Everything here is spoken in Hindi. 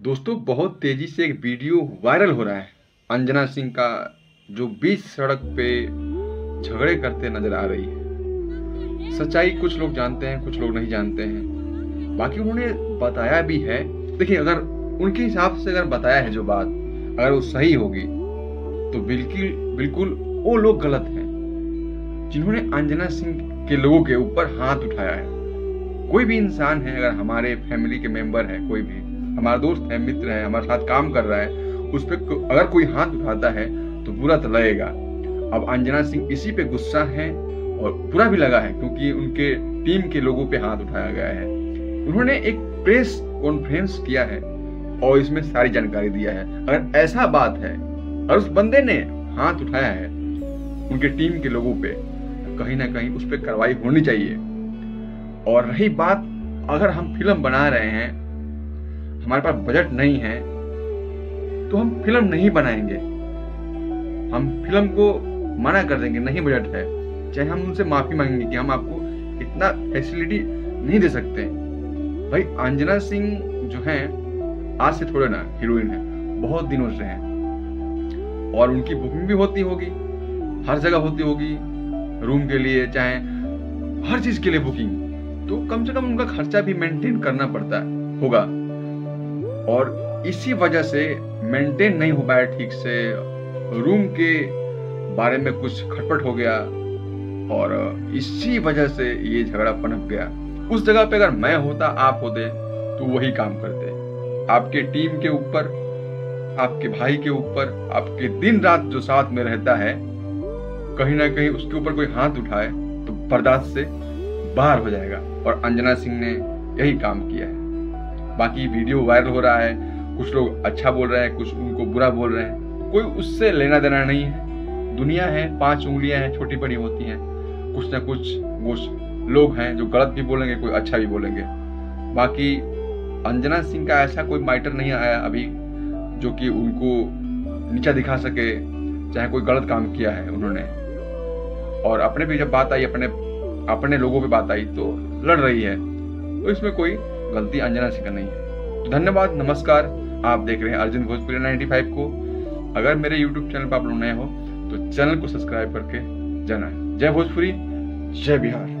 दोस्तों बहुत तेजी से एक वीडियो वायरल हो रहा है अंजना सिंह का, जो बीच सड़क पे झगड़े करते नजर आ रही है। सच्चाई कुछ लोग जानते हैं, कुछ लोग नहीं जानते हैं। बाकी उन्होंने बताया भी है। देखिए, अगर उनके हिसाब से अगर बताया है जो बात, अगर वो सही होगी तो बिल्कुल बिल्कुल वो लोग गलत हैं जिन्होंने अंजना सिंह के लोगों के ऊपर हाथ उठाया है। कोई भी इंसान है, अगर हमारे फैमिली के मेंबर है, कोई भी हमारा दोस्त है, मित्र है, हमारे साथ काम कर रहा है, उस पर अगर कोई हाथ उठाता है तो बुरा तो लगेगा। अब अंजना सिंह इसी पे गुस्सा है और बुरा भी लगा है क्योंकि उनके टीम के लोगों पे हाथ उठाया गया है। उन्होंने एक प्रेस कॉन्फ्रेंस किया है और इसमें सारी जानकारी दिया है। अगर ऐसा बात है और उस बंदे ने हाथ उठाया है उनके टीम के लोगों पे, तो कहीं ना कहीं उस पर कार्रवाई होनी चाहिए। और रही बात, अगर हम फिल्म बना रहे हैं, हमारे पास बजट नहीं है, तो हम फिल्म नहीं बनाएंगे। हम फिल्म को मना कर देंगे, नहीं बजट है, चाहे हम उनसे माफी मांगेंगे कि हम आपको इतना फैसिलिटी नहीं दे सकते। भाई अंजना सिंह जो है आज से थोड़े ना हीरोइन है, बहुत दिनों से हैं और उनकी बुकिंग भी होती होगी, हर जगह होती होगी, रूम के लिए चाहे हर चीज के लिए बुकिंग, तो कम से कम उनका खर्चा भी मेंटेन करना पड़ता होगा। और इसी वजह से मेंटेन नहीं हो पाया ठीक से, रूम के बारे में कुछ खटपट हो गया और इसी वजह से ये झगड़ा पनप गया। उस जगह पे अगर मैं होता, आप होते, तो वही काम करते। आपके टीम के ऊपर, आपके भाई के ऊपर, आपके दिन रात जो साथ में रहता है, कहीं ना कहीं उसके ऊपर कोई हाथ उठाए तो बर्दाश्त से बाहर हो जाएगा। और अंजना सिंह ने यही काम किया है। बाकी वीडियो वायरल हो रहा है, कुछ लोग अच्छा बोल रहे हैं, कुछ उनको बुरा बोल रहे हैं, कोई उससे लेना देना नहीं है। दुनिया है, 5 उंगलियां हैं, छोटी बड़ी होती हैं। कुछ ना कुछ लोग हैं जो गलत भी बोलेंगे, कोई अच्छा भी बोलेंगे। बाकी अंजना सिंह का ऐसा कोई मैटर नहीं आया अभी जो कि उनको नीचा दिखा सके, चाहे कोई गलत काम किया है उन्होंने। और अपने भी जब बात आई, अपने लोगों पे बात आई तो लड़ रही है, तो इसमें कोई गलती अंजना सिंह का नहीं है। तो धन्यवाद, नमस्कार। आप देख रहे हैं अर्जुन भोजपुरी 95 को। अगर मेरे YouTube चैनल पर आप लोग नए हो तो चैनल को सब्सक्राइब करके जाना है। जय भोजपुरी, जय बिहार।